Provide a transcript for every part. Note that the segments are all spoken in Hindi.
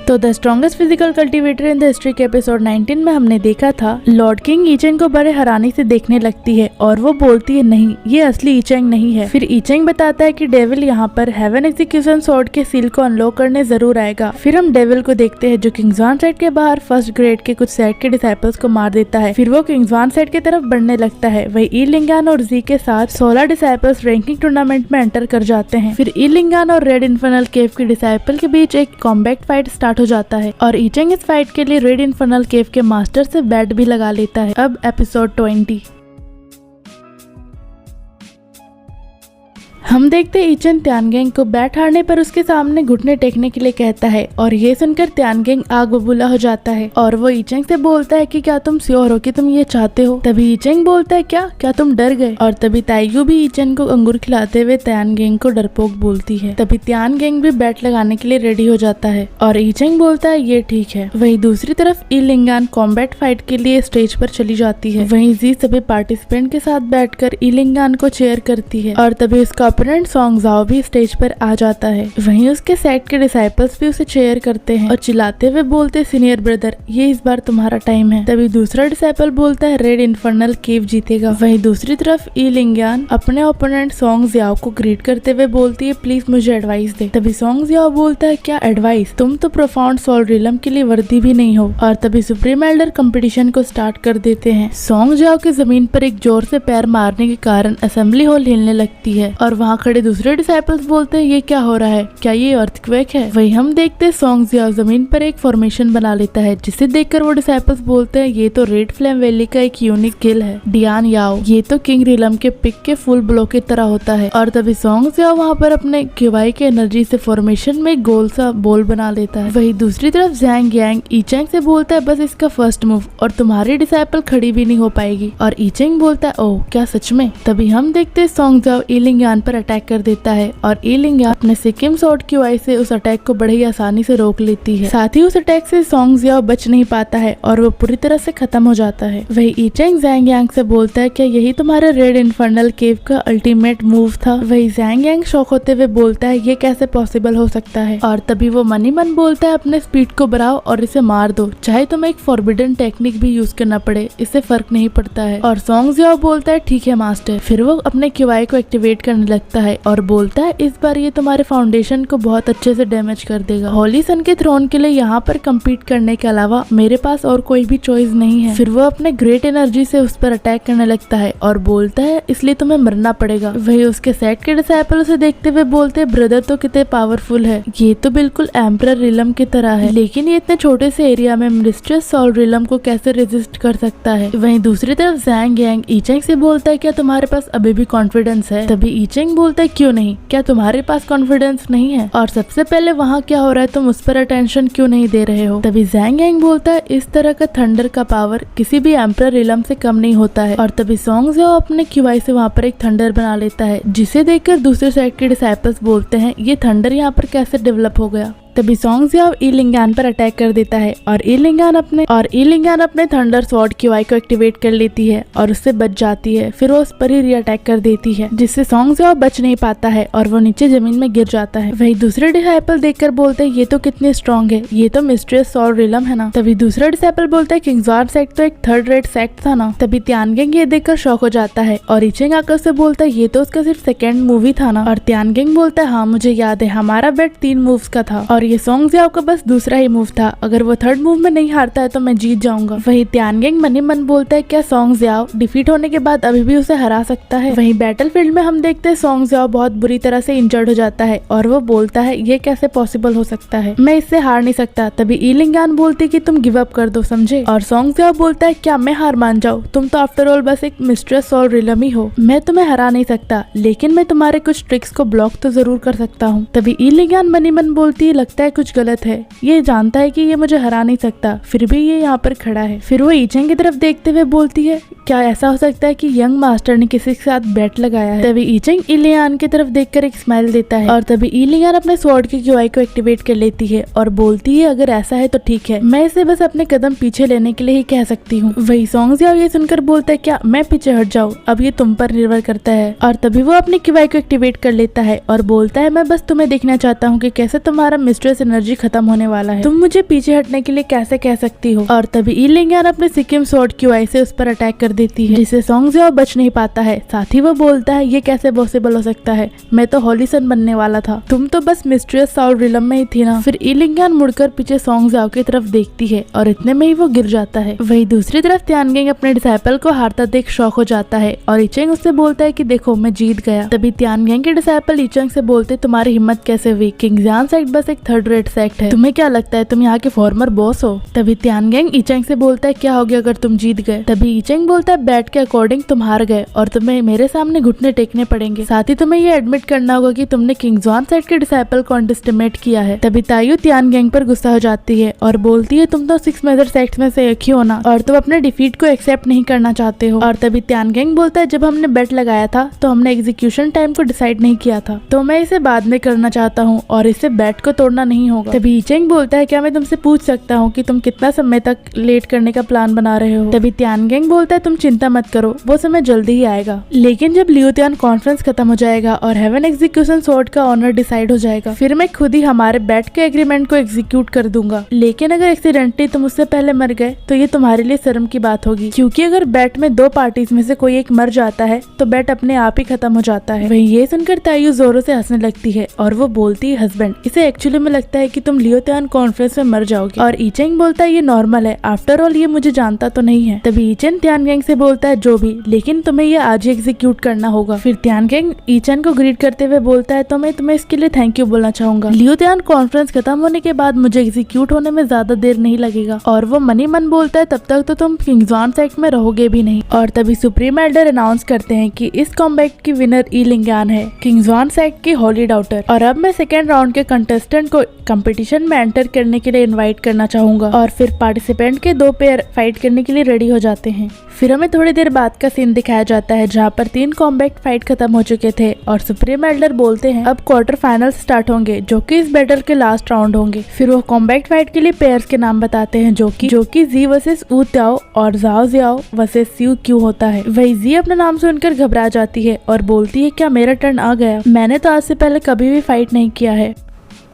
तो the strongest physical cultivator in the history के एपिसोड 19 में हमने देखा था लॉर्ड किंग ईचेंग को बड़े हैरानी से देखने लगती है और वो बोलती है नहीं ये असली ईचेंग नहीं है। फिर ईचेंग बताता है कि डेविल यहाँ पर हेवन एग्जीक्यूशन स्वॉर्ड के सील को अनलॉक करने जरूर आएगा। फिर हम डेविल को देखते हैं जो किंग्सवान साइड के बाहर फर्स्ट ग्रेड के कुछ सेट के डिसाइपल्स को मार देता है। फिर वो किंग्सवान साइड की तरफ बढ़ने लगता है। वही ई लिंगान और जी के साथ 16 डिसाइपल्स रैंकिंग टूर्नामेंट में एंटर कर जाते हैं। फिर ई लिंगान और रेड इन्फर्नल केव के डिसाइपल के बीच एक कॉम्बैट फाइट स्टार्ट हो जाता है और ईचेंग इस फाइट के लिए रेड इन्फर्नल केव के मास्टर से बैट भी लगा लेता है। अब एपिसोड 20 हम देखते ईचेंग त्यानगेंग को बैट हारने पर उसके सामने घुटने टेकने के लिए कहता है और ये सुनकर त्यानगेंग आग बबूला हो जाता है और वो ईचेंग से बोलता है कि क्या तुम श्योर हो कि तुम ये चाहते हो। तभी ईचेंग बोलता है क्या तुम डर गए। और तभी ताइयू भी ईचेंग को अंगूर खिलाते हुए त्यानगेंग को डरपोक बोलती है। तभी त्यानगेंग भी बैट लगाने के लिए रेडी हो जाता है और ईचेंग बोलता है ये ठीक है। वही दूसरी तरफ ई लिंगान कॉम्बैट फाइट के लिए स्टेज पर चली जाती है। वही जी सभी पार्टिसिपेंट के साथ बैठकर ई लिंगान को चेयर करती है और तभी उसका ओपोनेंट सॉन्ग जाओ भी स्टेज पर आ जाता है। वहीं उसके सेट के डिसाइपल्स भी उसे चेयर करते हैं और चिल्लाते हुए बोलते सीनियर ब्रदर ये इस बार तुम्हारा टाइम है। तभी दूसरा डिसाइपल बोलता है रेड इन्फर्नल केव जीतेगा। वहीं दूसरी तरफ ई लिंगान अपने ओपोनेंट सॉन्ग जियाओ को ग्रीट करते हुए बोलती है प्लीज मुझे एडवाइस दे। तभी सॉन्ग जियाओ बोलता है क्या एडवाइस, तुम तो प्रोफाउंड सोल रिलम के लिए वर्दी भी नहीं हो। और तभी सुप्रीम एल्डर कंपटीशन को स्टार्ट कर देते हैं। सॉन्ग जियाओ की जमीन पर एक जोर से पैर मारने के कारण असेंबली हॉल हिलने लगती है और वहाँ खड़े दूसरे डिसाइपल्स बोलते हैं ये क्या हो रहा है, क्या ये अर्थक्वेक है। वही हम देखते हैं सॉन्ग जियाओ जमीन पर एक फॉर्मेशन बना लेता है जिसे देखकर वो डिसाइपल्स बोलते हैं ये तो रेड फ्लेम वैली का एक यूनिक किल है डियान याओ, ये तो किंग रिलम के पिक के फुल ब्लॉक की तरह होता है। और तभी सॉन्ग जियाओ वहाँ पर अपने क्यूआई के एनर्जी से फॉर्मेशन में गोल सा बोल बना लेता है। वही दूसरी तरफ ज़ैंग यांग ईचेंग से बोलता है बस इसका फर्स्ट मूव और तुम्हारी डिसाइपल खड़ी भी नहीं हो पाएगी। और ईचेंग बोलता है ओह क्या सच में। तभी हम देखते हैं सॉन्ग जियाओ ई लिंगान पर अटैक कर देता है और ई लिंगान अपने सिक्किम स्वॉर्ड की वजह से उस अटैक को बड़े ही आसानी से रोक लेती है। साथ ही उस अटैक से सॉन्ग जियाओ बच नहीं पाता है और वो पूरी तरह से खत्म हो जाता है। वही ईचेंग ज़ैंग यांग से बोलता है क्या यही तुम्हारे रेड इन्फर्नल केव का अल्टीमेट मूव था। वही ज़ैंग यांग शॉक होते हुए बोलता है ये कैसे पॉसिबल हो सकता है। और तभी वो मन ही मन बोलता है अपने स्पीड को बढ़ाओ और इसे मार दो, चाहे तुम्हें एक फॉरबिडन टेक्निक भी यूज करना पड़े, इससे फर्क नहीं पड़ता है। और सॉन्ग जियाओ बोलता है ठीक है मास्टर। फिर वो अपने क्यूआई को एक्टिवेट करने लगता है और बोलता है इस बार ये तुम्हारे फाउंडेशन को बहुत अच्छे से डैमेज कर देगा। होली सन के थ्रोन के लिए यहाँ पर कम्पीट करने के अलावा मेरे पास और कोई भी चॉइस नहीं है। फिर वो अपने ग्रेट एनर्जी से उस पर अटैक करने लगता है और बोलता है इसलिए तुम्हें मरना पड़ेगा। वही उसके सेट के डिसाइपल उसे देखते हुए बोलते हैं ब्रदर तो कितने पावरफुल है, ये तो बिल्कुल एम्परर रिलम की तरह है, लेकिन ये इतने छोटे से एरिया में मिस्ट्रेस सोल रिलम को कैसे रेजिस्ट कर सकता है। वहीं दूसरी तरफ ज़ैंग यांग ईचेंग से बोलता है क्या तुम्हारे पास अभी भी कॉन्फिडेंस है। तभी ईचेंग बोलता है क्यों नहीं, क्या तुम्हारे पास कॉन्फिडेंस नहीं है और सबसे पहले वहाँ क्या हो रहा है तुम उस पर अटेंशन क्यों नहीं दे रहे हो। तभी ज़ैंग यांग बोलता है इस तरह का थंडर का पावर किसी भी एम्परर रिलम से कम नहीं होता है। और तभी सॉन्ग जियाओ अपने क्यूआई से वहाँ पर एक थंडर बना लेता है जिसे देखकर दूसरे साइड के डिसाइपल्स बोलते हैं ये थंडर यहाँ पर कैसे डेवलप हो गया। तभी सॉन्ग जियाओ ई लिंगान पर अटैक कर देता है और ई लिंगान अपने थंडर स्वॉर्ड क्यूआई को एक्टिवेट कर लेती है और उससे बच जाती है। फिर वो उस पर ही री अटैक कर देती है जिससे सॉन्ग जियाओ बच नहीं पाता है और वो नीचे जमीन में गिर जाता है। वही दूसरे डिसाइपल देखकर बोलते हैं ये तो कितने स्ट्रॉन्ग है, ये तो मिस्ट्रेस सोल रिलम है ना। तभी दूसरा डिसाइपल बोलता है किंग्सवान सेक्ट तो एक थर्ड रेट सेक्ट था ना। तभी त्यानगेंग ये देखकर शॉक हो जाता है और ईचेंग आकर से बोलता है ये तो उसका सिर्फ सेकेंड मूवी था ना। और त्यानगेंग बोलता है हाँ मुझे याद है हमारा बेट 3 मूव्स का था और ये सॉन्ग जियाओ का बस दूसरा ही मूव था, अगर वो थर्ड मूव में नहीं हारता है तो मैं जीत जाऊंगा। वही त्यानगेंग मन ही मन बोलता है क्या सॉन्ग जियाओ डिफीट होने के बाद अभी भी उसे हरा सकता है। वहीं बैटलफील्ड में हम देखते हैं सॉन्ग जियाओ बहुत बुरी तरह से इंजर्ड हो जाता है और वो बोलता है ये कैसे पॉसिबल हो सकता है, मैं इससे हार नहीं सकता। तभी ई लिंगान बोलती कि तुम गिव अप कर दो समझे। और सॉन्ग जियाओ बोलता है क्या मैं हार मान जाऊँ, तुम तो आफ्टर ऑल बस एक मिस्ट्रेस सोल रिलम ही हो, मैं तुम्हें हरा नहीं सकता लेकिन मैं तुम्हारे कुछ ट्रिक्स को ब्लॉक तो जरूर कर सकता हूँ। तभी ई लिंगान मन ही मन बोलती है लगता लगता है कुछ गलत है। ये जानता है कि ये मुझे हरा नहीं सकता, फिर भी ये यहाँ पर खड़ा है। फिर वो ईचेंग की तरफ देखते हुए बोलती है, क्या ऐसा हो सकता है कि यंग मास्टर ने किसी के साथ बेट लगाया है? तभी ईचेंग इलियान की तरफ देखकर एक स्माइल देता है और तभी इलियान अपने स्वॉर्ड की क्यूआई को एक्टिवेट कर लेती है और बोलती है, अगर ऐसा है तो ठीक है, मैं इसे बस अपने कदम पीछे लेने के लिए ही कह सकती हूँ। वही सॉन्ग जाओ ये सुनकर बोलता है, क्या मैं पीछे हट जाऊँ? अब ये तुम पर निर्भर करता है। और तभी वो अपनी क्यूआई को एक्टिवेट कर लेता है और बोलता है, मैं बस तुम्हें देखना चाहता हूँ कि कैसे तुम्हारा मिस्ट्रेस एनर्जी खत्म होने वाला है, तुम मुझे पीछे हटने के लिए कैसे कह सकती हो? और तभी इलियान अपने सिक्किम स्वॉर्ड क्यूआई से उस पर अटैक कर देती है, जिससे सॉन्ग जाओ बच नहीं पाता है। साथ ही वो बोलता है, ये कैसे पॉसिबल हो सकता है, मैं तो हॉलीसन बनने वाला था, तुम तो बस मिस्ट्रेस साउल रिलम में ही थी ना। फिर इलियान मुड़कर पीछे सॉन्ग जाओ की तरफ देखती है और इतने में ही वो गिर जाता है। वही दूसरी तरफ त्यानगेंग अपने डिसाइपल को हारता देख शॉक हो जाता है और ईचेंग उससे बोलता है कि देखो मैं जीत गया। तभी त्यानगेंग के डिसाइपल ईचेंग से बोलते, तुम्हारी हिम्मत कैसे हुई? किंगजान सेक्ट बस एक थर्ड रेट सेक्ट है, तुम्हें क्या लगता है तुम यहाँ के फॉर्मर बॉस हो? तभी त्यानगेंग ईचेंग से बोलता है, क्या हो गया अगर तुम जीत गए? तभी ईचेंग बोलता है, बैट के अकॉर्डिंग तुम हार गए और तुम्हें मेरे सामने घुटने टेकने पड़ेंगे, साथ ही तुम्हें ये एडमिट करना होगा कि तुमने किंगजान सेक्ट के डिसाइपल को अंडरएस्टिमेट किया है। तभी तायू त्यानगेंग पर गुस्सा हो जाती है और बोलती है, तुम तो 6 मेजर सेक्ट में से एक ही हो ना, और तुम अपने डिफीट को एक्सेप्ट नहीं करना चाहते हो। और तभी त्यानगेंग बोलता है, जब हमने बेट लगाया था तो हमने एग्जीक्यूशन टाइम को डिसाइड नहीं किया था, तो मैं इसे बाद में करना चाहता हूँ और इससे बेट को तोड़ना नहीं होगा। तभी ईचेंग बोलता है, क्या मैं तुमसे पूछ सकता हूँ कि तुम कितना समय तक लेट करने का प्लान बना रहे हो? तभी त्यानगेंग बोलता है, तुम चिंता मत करो, वो समय जल्दी ही आएगा, लेकिन जब लियोतियान कॉन्फ्रेंस खत्म हो जाएगा और हेवन एग्जीक्यूशन स्वॉर्ड का ऑनर डिसाइड हो जाएगा, फिर मैं खुद ही हमारे बेट के एग्रीमेंट को एग्जीक्यूट कर दूंगा। लेकिन अगर एक्सीडेंटली तुम उससे पहले मर गए तो ये तुम्हारे लिए शर्म की बात होगी, क्योंकि अगर बेट में 2 पार्टीज में से कोई एक मर जाता है तो बेट अपने आप ही खत्म हो जाता है। वही ये सुनकर तायू जोरों से हंसने लगती है और वो बोलती है, हस्बैंड, इसे एक्चुअली में लगता है कि तुम लियोतियान कॉन्फ्रेंस में मर जाओगे। और ईचेंग बोलता है, ये नॉर्मल है, आफ्टर ऑल ये मुझे जानता तो नहीं है। तभी ईचेंग त्यानगेंग से बोलता है, जो भी, लेकिन तुम्हें ये आज ही एग्जीक्यूट करना होगा। फिर त्यानगेंग ईचेंग को ग्रीट करते हुए बोलता है, तो मैं तुम्हें इसके लिए थैंक यू बोलना चाहूंगा। लियोतियान कॉन्फ्रेंस खत्म होने के बाद मुझे एग्जीक्यूट होने में ज्यादा देर नहीं लगेगा। और वो मनी मन बोलता है, तब तक तो तुम किंगजान सेक्ट में रहोगे भी नहीं। और तभी सुप्रीम एल्डर अनाउंस करते हैं कि इस कॉम्बैट की विनर इलिंगान है, किंगजान सेक्ट की होली डॉटर। और अब मैं सेकेंड राउंड के कंटेस्टेंट को कंपटीशन में एंटर करने के लिए इन्वाइट करना चाहूंगा। और फिर पार्टिसिपेंट के 2 पेयर फाइट करने के लिए रेडी हो जाते हैं। फिर हमें थोड़ी देर बाद का सीन दिखाया जाता है जहाँ पर 3 कॉम्बैट फाइट खत्म हो चुके थे और सुप्रीम एल्डर बोलते हैं, अब क्वार्टर फाइनल स्टार्ट होंगे जो कि इस बैटल के लास्ट राउंड होंगे। फिर वो कॉम्बैट फाइट के लिए पेयर्स के नाम बताते हैं जो कि जी वर्सेस ऊ त्याओ और जाओ जियाओ वर्सेस सिउ क्यू होता है। वही जी अपना नाम सुनकर घबरा जाती है और बोलती है, क्या मेरा टर्न आ गया? मैंने तो आज से पहले कभी भी फाइट नहीं किया है।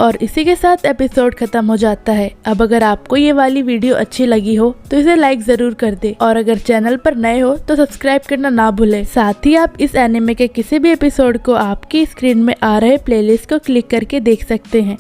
और इसी के साथ एपिसोड खत्म हो जाता है। अब अगर आपको ये वाली वीडियो अच्छी लगी हो तो इसे लाइक जरूर कर दे और अगर चैनल पर नए हो तो सब्सक्राइब करना ना भूले। साथ ही आप इस एनिमे के किसी भी एपिसोड को आपकी स्क्रीन में आ रहे प्लेलिस्ट को क्लिक करके देख सकते हैं।